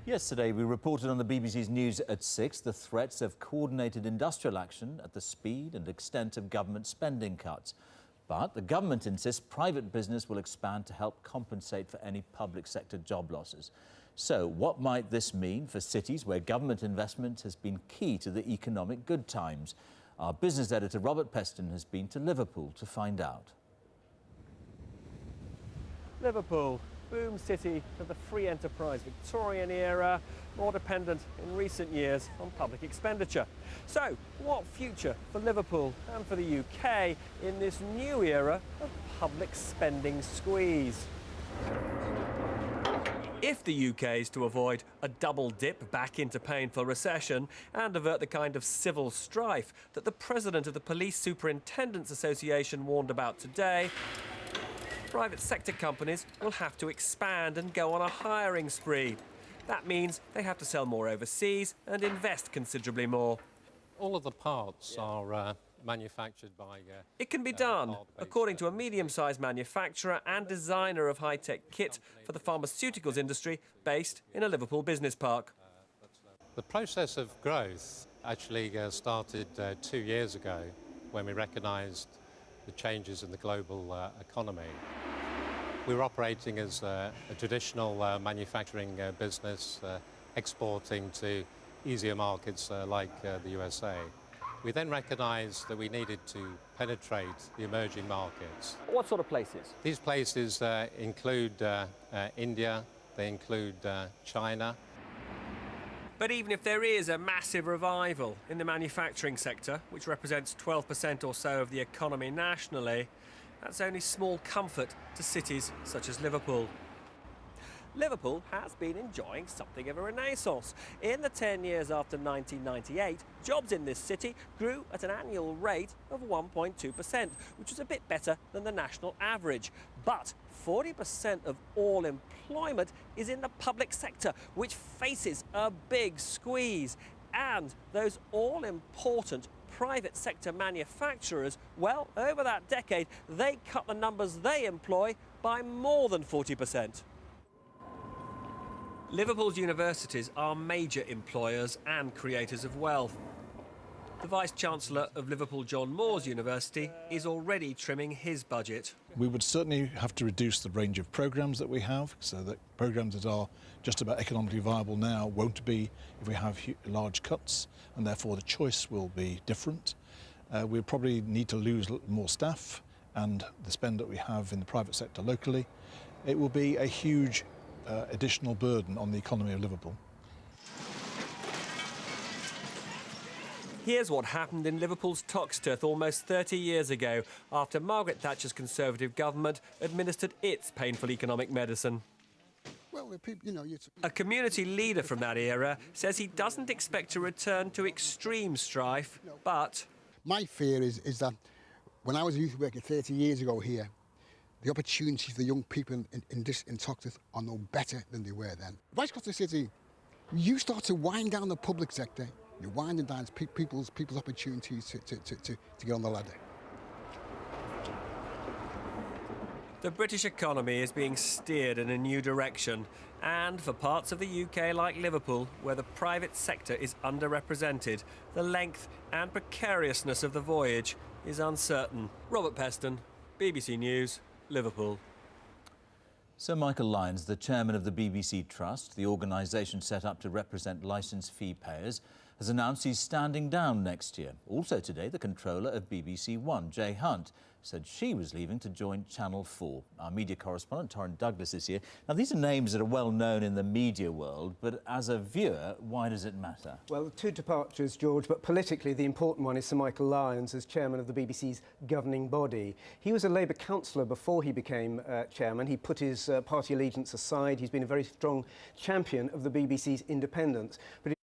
Yesterday, we reported on the BBC's News at 6 the threats of coordinated industrial action at the speed and extent of government spending cuts. But the government insists private business will expand to help compensate for any public sector job losses. So what might this mean for cities where government investment has been key to the economic good times? Our business editor Robert Peston has been to Liverpool to find out. Liverpool, boom city of the free enterprise Victorian era, more dependent in recent years on public expenditure. So, what future for Liverpool and for the UK in this new era of public spending squeeze? If the UK is to avoid a double dip back into painful recession and avert the kind of civil strife that the president of the Police Superintendents Association warned about today, private sector companies will have to expand and go on a hiring spree. That means they have to sell more overseas and invest considerably more. All of the parts are manufactured by... It can be done, according to a medium-sized manufacturer and designer of high-tech kit for the pharmaceuticals industry based in a Liverpool business park. The process of growth actually started 2 years ago when we recognised the changes in the global economy. We were operating as a traditional manufacturing business, exporting to easier markets like the USA. We then recognised that we needed to penetrate the emerging markets. What sort of places? These places include India, they include China. But even if there is a massive revival in the manufacturing sector, which represents 12% or so of the economy nationally, that's only small comfort to cities such as Liverpool. Liverpool has been enjoying something of a renaissance. In the 10 years after 1998, jobs in this city grew at an annual rate of 1.2%, which was a bit better than the national average. But 40% of all employment is in the public sector, which faces a big squeeze. And those all-important private sector manufacturers, well, over that decade, they cut the numbers they employ by more than 40%. Liverpool's universities are major employers and creators of wealth. The Vice-Chancellor of Liverpool John Moores University is already trimming his budget. We would certainly have to reduce the range of programmes that we have, so that programmes that are just about economically viable now won't be if we have large cuts, and therefore the choice will be different. We'll probably need to lose more staff and the spend that we have in the private sector locally. It will be a huge additional burden on the economy of Liverpool. Here's what happened in Liverpool's Toxteth almost 30 years ago after Margaret Thatcher's Conservative government administered its painful economic medicine. Well, A community leader from that era says he doesn't expect to return to extreme strife, but... My fear is that when I was a youth worker 30 years ago here, the opportunities for young people in Toxteth are no better than they were then. Right across the city, you start to wind down the public sector, you're winding down people's opportunities to get on the ladder. The British economy is being steered in a new direction, and for parts of the UK like Liverpool, where the private sector is underrepresented, the length and precariousness of the voyage is uncertain. Robert Peston, BBC News, Liverpool. Sir Michael Lyons, the chairman of the BBC Trust, the organisation set up to represent licence fee payers, has announced he's standing down next year. Also today, the controller of BBC One, Jay Hunt, said she was leaving to join Channel 4. Our media correspondent, Torrin Douglas, is here. Now, these are names that are well known in the media world, but as a viewer, why does it matter? Well, two departures, George, but politically the important one is Sir Michael Lyons as chairman of the BBC's governing body. He was a Labour councillor before he became chairman. He put his party allegiance aside. He's been a very strong champion of the BBC's independence. But